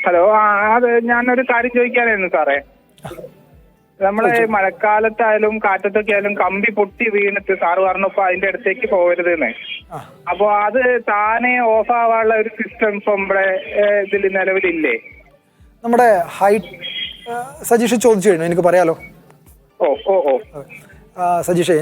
Hello, അത് ഞാനൊരു കാര്യം ചോദിക്കാനായിരുന്നു സാറേ. നമ്മളെ മഴക്കാലത്തായാലും കാറ്റത്തൊക്കെ ആയാലും കമ്പി പൊട്ടി വീണിട്ട് സാറ് പറഞ്ഞപ്പോ അതിന്റെ അടുത്തേക്ക് പോകരുതെന്ന്. അപ്പൊ അത് താനെ ഓഫ് ആവാനുള്ള ഒരു സിസ്റ്റം ഇപ്പൊ നമ്മുടെ ഇതിൽ നിലവിലില്ലേ? നമ്മുടെ സജീഷ് ചോദിച്ചു കഴിഞ്ഞു, എനിക്ക് പറയാലോ. ഓ ഓ ഓ സജീഷ്,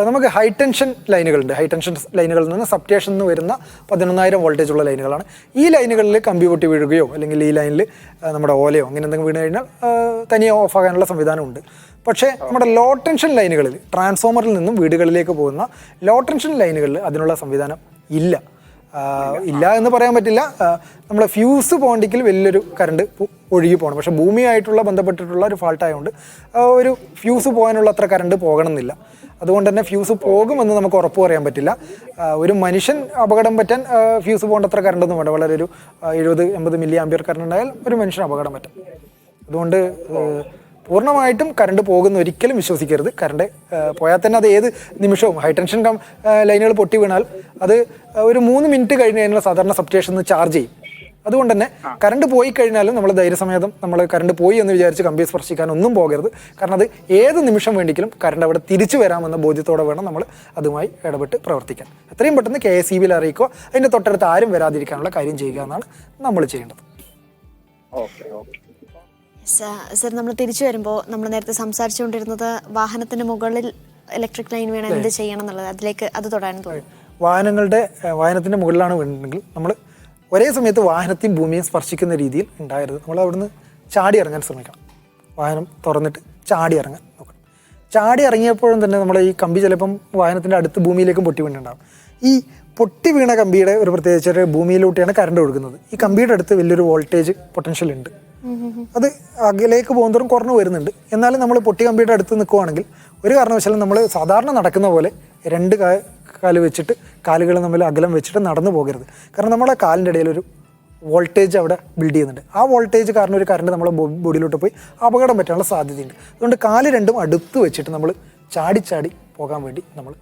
നമുക്ക് ഹൈ ടെൻഷൻ ലൈനുകളുണ്ട്. ഹൈ ടെൻഷൻ ലൈനുകളിൽ നിന്ന് സബ്സ്റ്റേഷനിൽ നിന്ന് വരുന്ന 11,000 വോൾട്ടേജ് ഉള്ള ലൈനുകളാണ്. ഈ ലൈനുകളിൽ കമ്പി പൊട്ടി വീഴുകയോ അല്ലെങ്കിൽ ഈ ലൈനിൽ നമ്മുടെ ഓലയോ അങ്ങനെ എന്തെങ്കിലും വീണ് കഴിഞ്ഞാൽ തനിയെ ഓഫ് ആകാനുള്ള സംവിധാനമുണ്ട്. പക്ഷേ നമ്മുടെ ലോ ടെൻഷൻ ലൈനുകളിൽ, ട്രാൻസ്ഫോമറിൽ നിന്നും വീടുകളിലേക്ക് പോകുന്ന ലോ ടെൻഷൻ ലൈനുകളിൽ അതിനുള്ള സംവിധാനം ഇല്ല എന്ന് പറയാൻ പറ്റില്ല. നമ്മളെ ഫ്യൂസ് പോകണ്ടെങ്കിൽ വലിയൊരു കറണ്ട് ഒഴുകി പോകണം. പക്ഷേ ഭൂമിയായിട്ടുള്ള ബന്ധപ്പെട്ടിട്ടുള്ള ഒരു ഫാൾട്ട് ആയതുകൊണ്ട് ഒരു ഫ്യൂസ് പോകാനുള്ള അത്ര കറണ്ട് പോകണമെന്നില്ല. അതുകൊണ്ട് തന്നെ ഫ്യൂസ് പോകുമെന്ന് നമുക്ക് ഉറപ്പ് പറയാൻ പറ്റില്ല. ഒരു മനുഷ്യൻ അപകടം പറ്റാൻ ഫ്യൂസ് പോകേണ്ട അത്ര കറണ്ടൊന്നും വേണ്ട. വളരെ ഒരു 70-80 മില്ലി ആംപിയർ കറണ്ട് ഉണ്ടായാൽ ഒരു മനുഷ്യന് അപകടം പറ്റും. അതുകൊണ്ട് പൂർണ്ണമായിട്ടും കറണ്ട് പോകുന്ന ഒരിക്കലും വിശ്വസിക്കരുത്. കറണ്ട് പോയാൽ തന്നെ അത് ഏത് നിമിഷവും ഹൈ ടെൻഷൻ ലൈനുകൾ പൊട്ടി വീണാൽ അത് ഒരു 3 മിനിറ്റ് കഴിഞ്ഞ് കഴിഞ്ഞാൽ സാധാരണ സബ്സ്റ്റേഷനിൽ ചാർജ് ചെയ്യും. അതുകൊണ്ട് തന്നെ കറണ്ട് പോയി കഴിഞ്ഞാലും നമ്മൾ ധൈര്യസമേതം നമ്മൾ കറണ്ട് പോയി എന്ന് വിചാരിച്ച് കമ്പിയെ സ്പർശിക്കാൻ ഒന്നും പോകരുത്. കാരണം അത് ഏത് നിമിഷം വേണ്ടിക്കലും കറണ്ട് അവിടെ തിരിച്ചു വരാമെന്ന ബോധ്യത്തോടെ വേണം നമ്മൾ അതുമായി ഇടപെട്ട് പ്രവർത്തിക്കാൻ. എത്രയും പെട്ടെന്ന് KSEBിൽ അറിയിക്കുക. അതിൻ്റെ തൊട്ടടുത്ത് ആരും വരാതിരിക്കാനുള്ള കാര്യം ചെയ്യുക എന്നാണ് നമ്മൾ ചെയ്യേണ്ടത്. സർ, നമ്മൾ തിരിച്ചു വരുമ്പോൾ നമ്മൾ നേരത്തെ സംസാരിച്ചുകൊണ്ടിരുന്നത് വാഹനത്തിന് മുകളിൽ ഇലക്ട്രിക് ലൈൻ വീണാൽ എന്ത് ചെയ്യണം എന്നുള്ളത്, അതിലേക്ക് അത് തൊടാനും തോന്നുന്നു. വാഹനത്തിൻ്റെ മുകളിലാണ് വീണിട്ടുണ്ടെങ്കിൽ നമ്മൾ ഒരേ സമയത്ത് വാഹനത്തെയും ഭൂമിയും സ്പർശിക്കുന്ന രീതിയിൽ ഉണ്ടായിരുന്നു. നമ്മൾ അവിടുന്ന് ചാടി ഇറങ്ങാൻ ശ്രമിക്കണം. വാഹനം തുറന്നിട്ട് ചാടി ഇറങ്ങാൻ നോക്കണം. ചാടി ഇറങ്ങിയപ്പോഴും തന്നെ നമ്മൾ ഈ കമ്പി ചിലപ്പം വാഹനത്തിൻ്റെ അടുത്ത് ഭൂമിയിലേക്കും പൊട്ടി വീണിട്ടുണ്ടാകും. ഈ പൊട്ടി വീണ കമ്പിയുടെ ഒരു പ്രത്യേകിച്ച് ഭൂമിയിലൂടെയാണ് കറണ്ട് ഒഴുകുന്നത്. ഈ കമ്പിയുടെ അടുത്ത് വലിയൊരു വോൾട്ടേജ് പൊട്ടൻഷ്യൽ ഉണ്ട്. അത് അകലേക്ക് പോകുന്നതോറും കുറഞ്ഞു വരുന്നുണ്ട്. എന്നാലും നമ്മൾ പൊട്ടി കമ്പിയുടെ അടുത്ത് നിൽക്കുവാണെങ്കിൽ ഒരു കാരണവശാലും നമ്മൾ സാധാരണ നടക്കുന്ന പോലെ 2 കാല് വെച്ചിട്ട് കാലുകൾ തമ്മിൽ അകലം വെച്ചിട്ട് നടന്നു പോകരുത്. കാരണം നമ്മുടെ കാലിൻ്റെ ഇടയിൽ ഒരു വോൾട്ടേജ് അവിടെ ബിൽഡ് ചെയ്യുന്നുണ്ട്. ആ വോൾട്ടേജ് കാരണം ഒരു കറണ്ട് നമ്മുടെ ബോഡിയിലോട്ട് പോയി അപകടം പറ്റാനുള്ള സാധ്യതയുണ്ട്. അതുകൊണ്ട് കാല് രണ്ടും അടുത്ത് വെച്ചിട്ട് നമ്മൾ ചാടി പോകാൻ വേണ്ടി നമ്മൾ